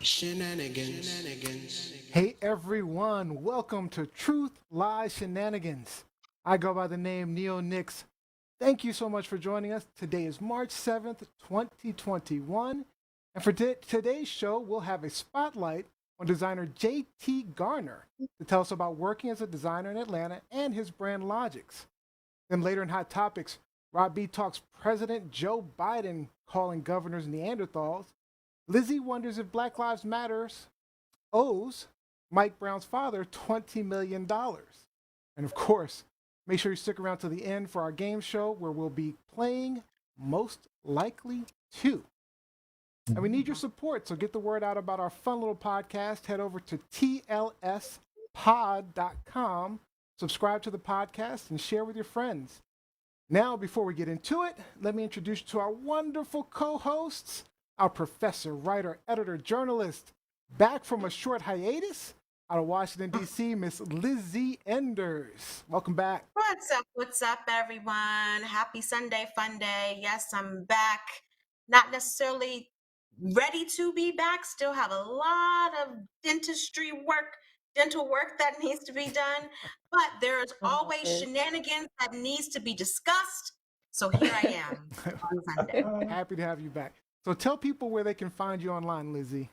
Shenanigans. Hey everyone, welcome to Truth Lies Shenanigans. I go by the name Neo Nix. Thank you so much for joining us. Today is March 7th, 2021. And for today's show, we'll have a spotlight on designer J.T. Garner to tell us about working as a designer in Atlanta and his brand Logics. Then later in Hot Topics, Rob B talks President Joe Biden calling governors Neanderthals. Lizzie wonders if Black Lives Matters owes Mike Brown's father $20 million. And of course, make sure you stick around to the end for our game show where we'll be playing Most Likely To. And we need your support, so get the word out about our fun little podcast. Head over to TLSpod.com, subscribe to the podcast, and share with your friends. Now, before we get into it, let me introduce you to our wonderful co-hosts, our professor, writer, editor, journalist, back from a short hiatus out of Washington, D.C., Miss Lizzie Enders. Welcome back. What's up, everyone? Happy Sunday, fun day. Yes, I'm back. Not necessarily ready to be back. Still have a lot of dental work that needs to be done. But there's always shenanigans that needs to be discussed. So here I am on Sunday. Happy to have you back. So tell people where they can find you online, Lizzie.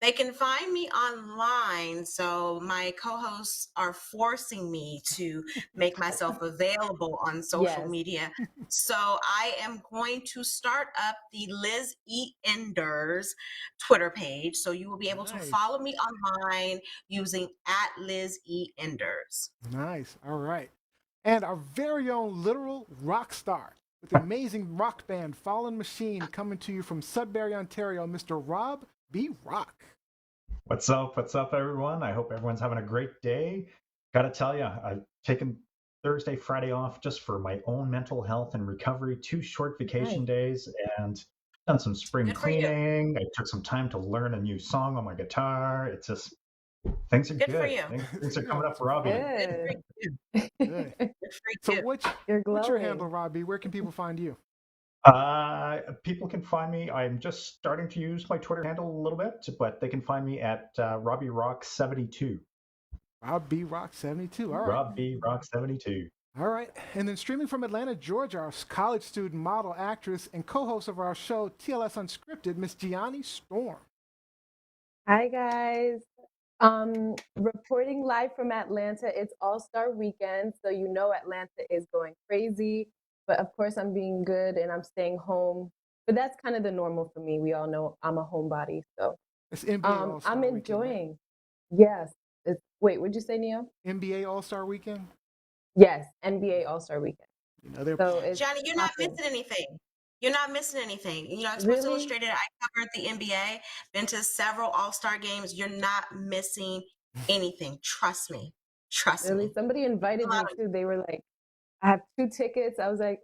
They can find me online. So my co-hosts are forcing me to make myself available on social media. So I am going to start up the Liz E. Enders Twitter page. So you will be able to follow me online using @LizEEnders. Nice. All right. And our very own literal rock star with the amazing rock band Fallen Machine coming to you from Sudbury, Ontario, Mr. Rob B. Rock. What's up, everyone? I hope everyone's having a great day. Gotta tell you, I've taken Thursday, Friday off just for my own mental health and recovery, 2 short vacation days, and done some spring cleaning. I took some time to learn a new song on my guitar. It's just, things are good. For you. Things are coming up for Robbie. Good. So what's your handle, Robbie? Where can people find you? People can find me. I'm just starting to use my Twitter handle a little bit, but they can find me at RobbieRock72. Rob B. Rock 72. All right. Rob B. Rock 72. All right. And then streaming from Atlanta, Georgia, our college student, model, actress, and co-host of our show, TLS Unscripted, Miss Gianni Storm. Hi, guys. Reporting live from Atlanta. It's All-Star Weekend, so you know Atlanta is going crazy. But of course, I'm being good and I'm staying home. But that's kind of the normal for me. We all know I'm a homebody, so it's NBA All-Star I'm Weekend, enjoying. Right? Yes. Wait, what'd you say, Neo? NBA All-Star Weekend. Yes, NBA All-Star Weekend. You know, so Johnny, you're not missing anything. You're not missing anything. You know, Sports Illustrated, I covered the NBA, been to several All-Star games. You're not missing anything. Trust me. Trust me. Somebody invited me too. They were like, I have 2 tickets. I was like,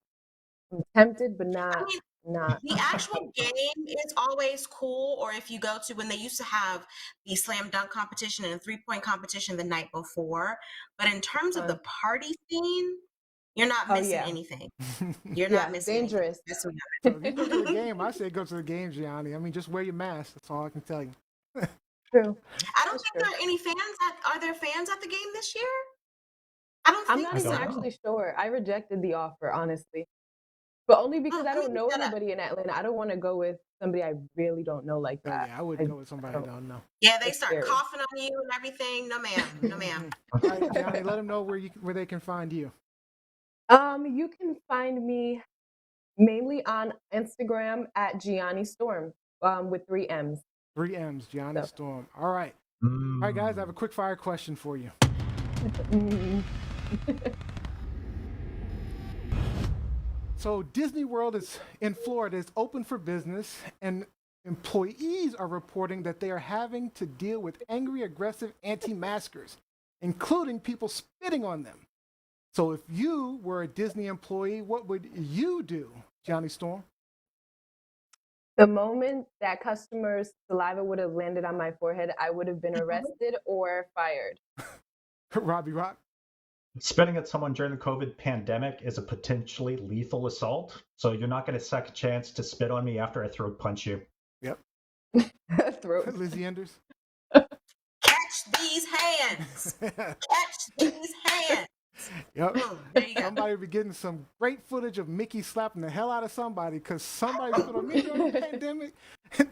I'm tempted, but not. The actual game is always cool. Or if you go to when they used to have the slam dunk competition and 3-point competition the night before. But in terms of the party scene, you're not missing anything. You're not missing dangerous. So if you go to the game, I say go to the game, Gianni. I mean, just wear your mask. That's all I can tell you. True. I don't think there are any fans. Are there fans at the game this year? I don't think I'm not even actually sure. I rejected the offer, honestly. But only because I don't know anybody in Atlanta. I don't want to go with somebody I really don't know like that. Yeah, I wouldn't go with somebody I don't know. Yeah, they start coughing on you and everything. No, ma'am. No, ma'am. All right, Johnny, let them know where they can find you. You can find me mainly on Instagram at Gianni Storm with 3 M's. 3 M's, Gianni Storm. All right. All right, guys, I have a quick fire question for you. So Disney World is in Florida is open for business, and employees are reporting that they are having to deal with angry, aggressive anti-maskers, including people spitting on them. So if you were a Disney employee, what would you do, Gianni Storm? The moment that customer's saliva would have landed on my forehead, I would have been arrested or fired. Robbie Rock? Spitting at someone during the COVID pandemic is a potentially lethal assault, so you're not going to second chance to spit on me after I throat punch you. Yep. throat. Lizzie Enders. Catch these hands. Catch these hands. Yep. Boom. There you go. Somebody be getting some great footage of Mickey slapping the hell out of somebody because somebody spit on me during the pandemic.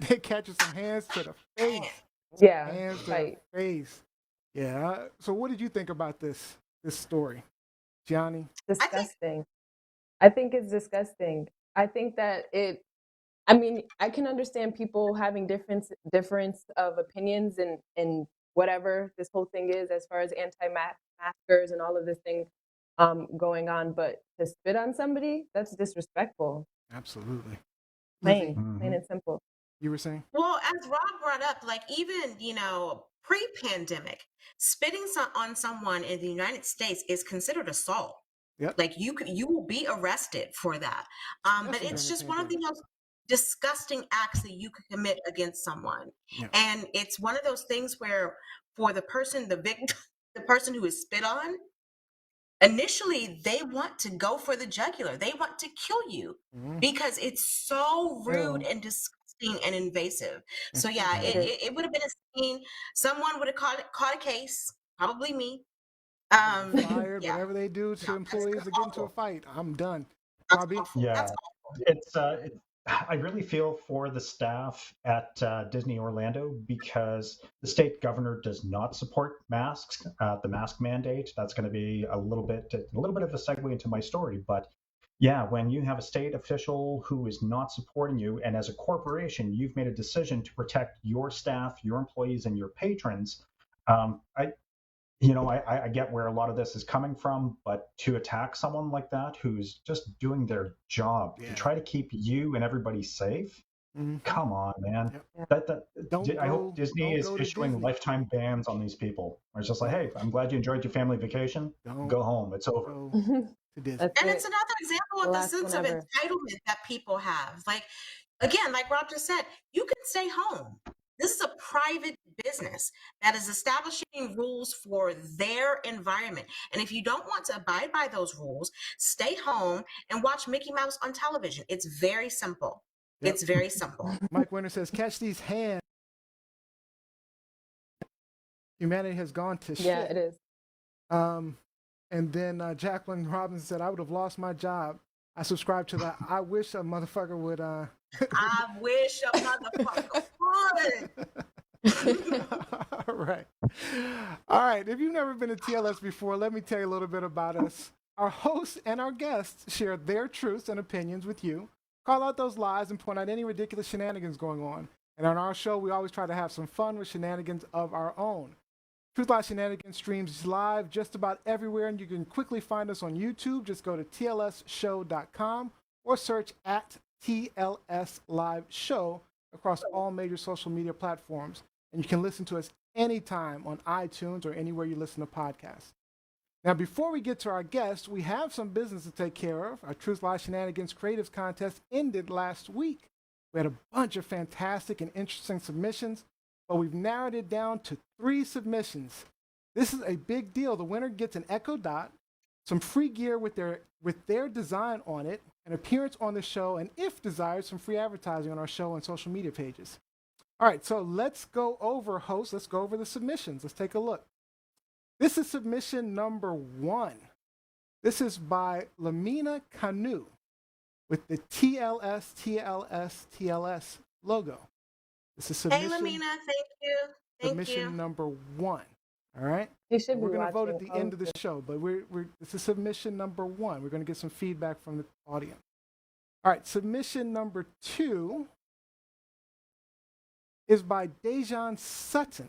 They catching some hands to the face. Yeah, Hands to right. the face. Yeah. So what did you think about this story, Gianni? Disgusting. I think it's disgusting. I think that I mean, I can understand people having difference of opinions and whatever this whole thing is as far as anti-maskers and all of this thing going on, but to spit on somebody, that's disrespectful. Absolutely. Plain, Lizzie, plain and simple. you were saying? Well, as Rob brought up, like even, pre-pandemic, spitting on someone in the United States is considered assault. Yep. Like you will be arrested for that. But Especially it's during just the one of the pandemic. most disgusting acts that you could commit against someone. Yeah. And it's one of those things where for the person, the victim, the person who is spit on, initially they want to go for the jugular. They want to kill you because it's so rude and disgusting and invasive. So yeah, it would have been a scene. Someone would have caught a case, probably me. Fired, Yeah. whatever they do to employees to get into a fight, I'm done. That's Robbie? awful. Yeah, That's awful. I really feel for the staff at Disney Orlando because the state governor does not support masks, the mask mandate. That's going to be a little bit of a segue into my story. But yeah, when you have a state official who is not supporting you, and as a corporation, you've made a decision to protect your staff, your employees, and your patrons. I get where a lot of this is coming from, but to attack someone like that who's just doing their job to try to keep you and everybody safe, come on, man. Yep. I hope Disney is issuing lifetime bans on these people. Where it's just like, hey, I'm glad you enjoyed your family vacation. Go home. It's over. And it's another example of the sense of entitlement that people have. Like, again, like Rob just said, you can stay home. This is a private business that is establishing rules for their environment. And if you don't want to abide by those rules, stay home and watch Mickey Mouse on television. It's very simple. Yep. It's very simple. Mike Winter says, catch these hands. Humanity has gone to shit. Yeah, it is. And then Jacqueline Robinson said, I would have lost my job. I subscribe to that. I wish a motherfucker would. I wish a motherfucker would. All right. All right. If you've never been to TLS before, let me tell you a little bit about us. Our hosts and our guests share their truths and opinions with you, call out those lies, and point out any ridiculous shenanigans going on. And on our show, we always try to have some fun with shenanigans of our own. Truth Lies Shenanigans streams live just about everywhere, and you can quickly find us on YouTube. Just go to TLSshow.com or search at TLSLiveShow across all major social media platforms. And you can listen to us anytime on iTunes or anywhere you listen to podcasts. Now, before we get to our guests, we have some business to take care of. Our Truth Lies Shenanigans Creatives Contest ended last week. We had a bunch of fantastic and interesting submissions, but we've narrowed it down to 3 submissions. This is a big deal. The winner gets an Echo Dot, some free gear with their design on it, an appearance on the show, and if desired, some free advertising on our show and social media pages. All right, so let's go over the submissions. Let's take a look. This is submission number 1. This is by Lamina Kanu with the TLS logo. This is submission. Hey, Lamina, thank you. Submission number 1. All right. We're going to vote at the end of the show, but this is submission number 1. We're going to get some feedback from the audience. All right. Submission number 2 is by Dejan Sutton.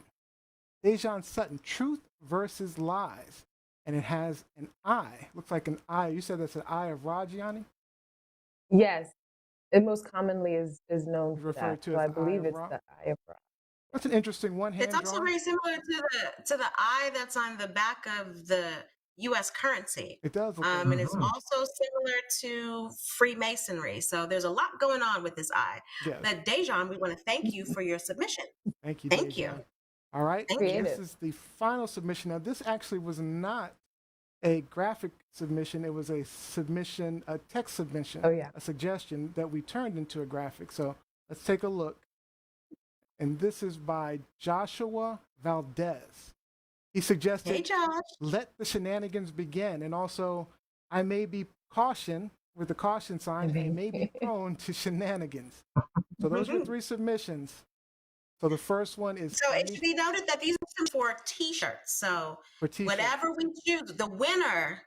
Dejan Sutton, Truth versus Lies. And it has an eye. Looks like an eye. You said that's an eye of Ra, Gianni? Yes. It most commonly is known for referred that. to so as I the believe eye of it's Ra. the eye of Ra. That's an interesting one. It's also very similar to the eye that's on the back of the U.S. currency. It does. And it's also similar to Freemasonry. So there's a lot going on with this eye. Yes. But Dejan, we want to thank you for your submission. Thank you. Thank Dejan. you. All right. Creative. This is the final submission. Now, this actually was not a graphic submission. It was a submission, a text submission. Oh, yeah. A suggestion that we turned into a graphic. So let's take a look. and this is by Joshua Valdez. He suggested, Hey, Josh. let the shenanigans begin. And also, I may be caution with the caution sign, I may be prone to shenanigans. So those are 3 submissions. So the first one is. So it should be noted that these are for t-shirts. So for t-shirts. Whatever we choose, the winner,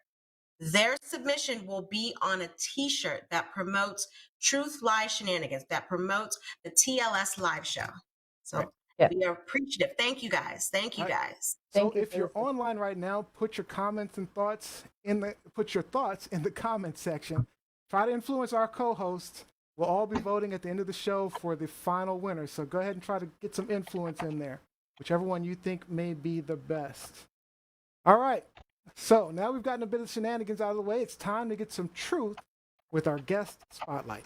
their submission will be on a t-shirt that promotes Truth Live Shenanigans, that promotes the TLS live show. So we are appreciative. Thank you guys. Thank you guys. So if you're online right now, put your comments and thoughts in the comment section. Try to influence our co-hosts. We'll all be voting at the end of the show for the final winner. So go ahead and try to get some influence in there, whichever one you think may be the best. All right. So now we've gotten a bit of shenanigans out of the way. It's time to get some truth with our guest spotlight.